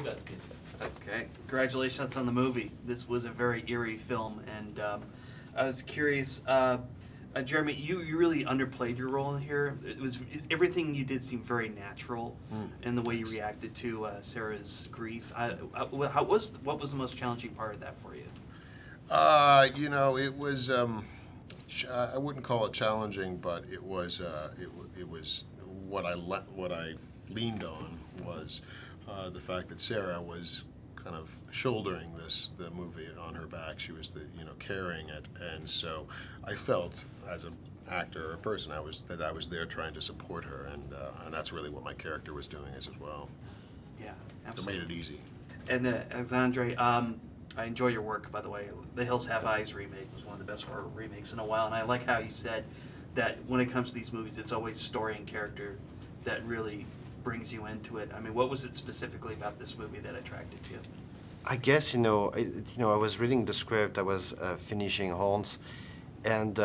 You got Steve. Okay, congratulations on the movie. This was a very eerie film, and I was curious, Jeremy, you really underplayed your role in here. Everything you did seemed very natural, in the way you reacted to Sarah's grief. What was the most challenging part of that for you? It was. I wouldn't call it challenging, but it was. It was what I leaned on was the fact that Sarah was kind of shouldering the movie on her back. She was carrying it, and so I felt as an actor or a person I was there trying to support her, and that's really what my character was doing as well. Yeah, absolutely. It made it easy. And Alexandre, I enjoy your work, by the way. The Hills Have Eyes remake was one of the best horror remakes in a while, and I like how you said that when it comes to these movies, it's always story and character that really brings you into it. I mean, what was it specifically about this movie that attracted you? I guess, I was reading the script, I was finishing Horns, and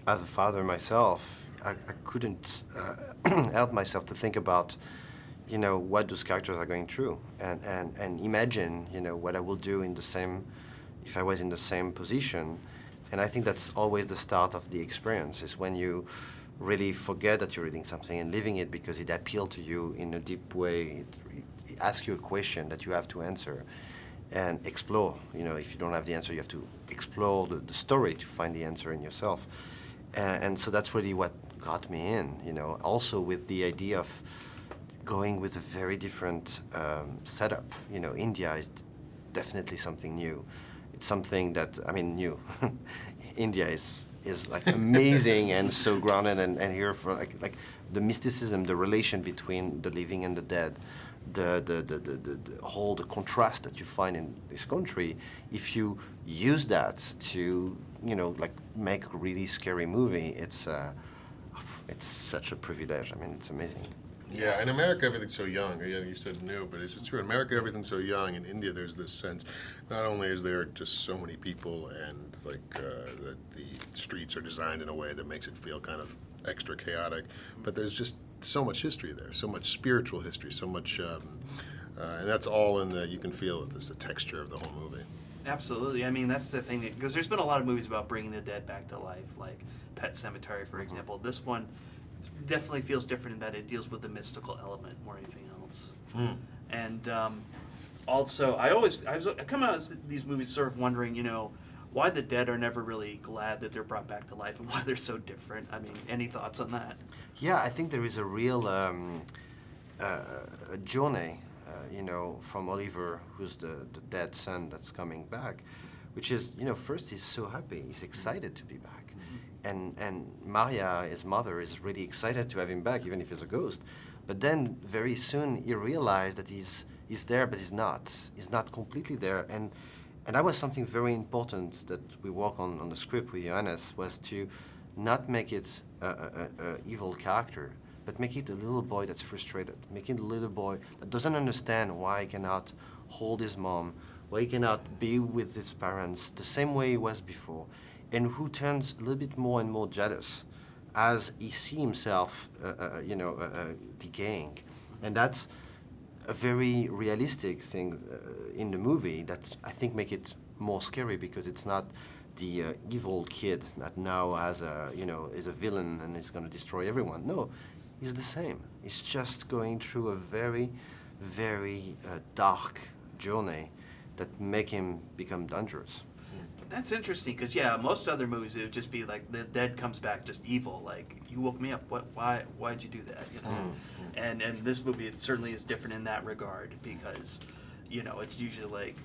as a father myself, I couldn't help myself to think about, what those characters are going through, and imagine, what I will do if I was in the same position. And I think that's always the start of the experience, is when you really forget that you're reading something and living it because it appealed to you in a deep way. It asks you a question that you have to answer and explore. If you don't have the answer, you have to explore the story to find the answer in yourself. And so that's really what got me in, also with the idea of going with a very different setup. India is definitely something new. It's something that, new. India is like amazing and so grounded, and here for like the mysticism, the relation between the living and the dead, the whole contrast that you find in this country. If you use that to make a really scary movie, it's such a privilege. It's amazing. Yeah, in America, everything's so young. Yeah, you said new, but it's true. In America, everything's so young. In India, there's this sense, not only is there just so many people and that the streets are designed in a way that makes it feel kind of extra chaotic, but there's just so much history there, so much spiritual history, so much, and that's all you can feel it. There's the texture of the whole movie. Absolutely. That's the thing, because there's been a lot of movies about bringing the dead back to life, like Pet Sematary, for example. This one definitely feels different in that it deals with the mystical element more than anything else. And also, I come out of these movies sort of wondering, why the dead are never really glad that they're brought back to life and why they're so different. Any thoughts on that? Yeah, I think there is a real journey, from Oliver, who's the dead son that's coming back, which is, first he's so happy, he's excited to be back. And Maria, his mother, is really excited to have him back, even if he's a ghost. But then very soon he realized that he's there, but he's not. He's not completely there. And that was something very important that we work on the script with Johannes, was to not make it a evil character, but make it a little boy that's frustrated. Make it a little boy that doesn't understand why he cannot hold his mom, why he cannot be with his parents the same way he was before, and who turns a little bit more and more jealous as he sees himself, decaying. And that's a very realistic thing in the movie that I think make it more scary, because it's not the evil kid that now is a villain and is going to destroy everyone. No, he's the same. He's just going through a very, very dark journey that make him become dangerous. That's interesting, because most other movies it would just be like the dead comes back just evil, like you woke me up. Why'd you do that? And this movie, it certainly is different in that regard, because it's usually like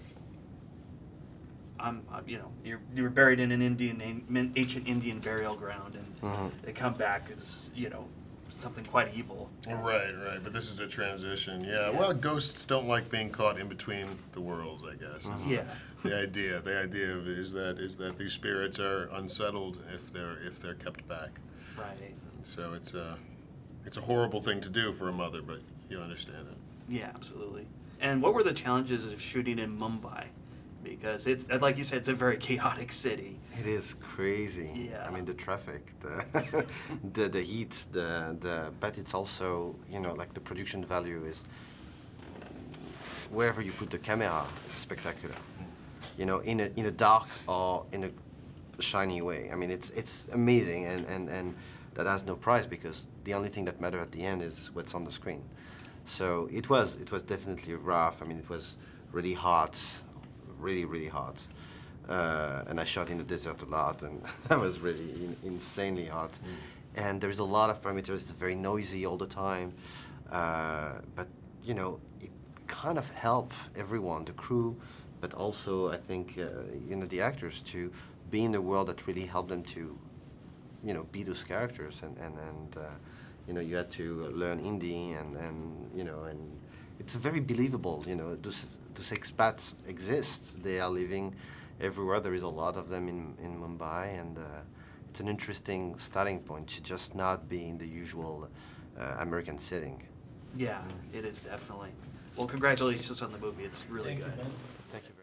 you're buried in an ancient Indian burial ground, and they come back as something quite evil. Right. But this is a transition. Yeah. Well, ghosts don't like being caught in between the worlds, I guess. The idea is that these spirits are unsettled if they're kept back. Right. And so it's a horrible thing to do for a mother, but you understand it. Yeah, absolutely. And what were the challenges of shooting in Mumbai? Because it's, like you said, it's a very chaotic city. It is crazy. Yeah. The traffic, the heat, but it's also, the production value is wherever you put the camera, it's spectacular. You know, in a dark or in a shiny way. I mean, it's amazing, and that has no price because the only thing that matters at the end is what's on the screen. So it was definitely rough. I mean, it was really hot, really hot. And I shot in the desert a lot, and that was really insanely hot. And there's a lot of parameters. It's very noisy all the time. But, you know, it kind of helped everyone, the crew, but also, I think, you know, the actors to be in a world that really helped them to, you know, be those characters. And you know, you had to learn Hindi, and you know, and it's very believable, you know, those expats exist. They are living everywhere. There is a lot of them in Mumbai, and it's an interesting starting point to just not be in the usual American setting. Yeah, it is definitely. Well, congratulations on the movie. It's really good. Thank you very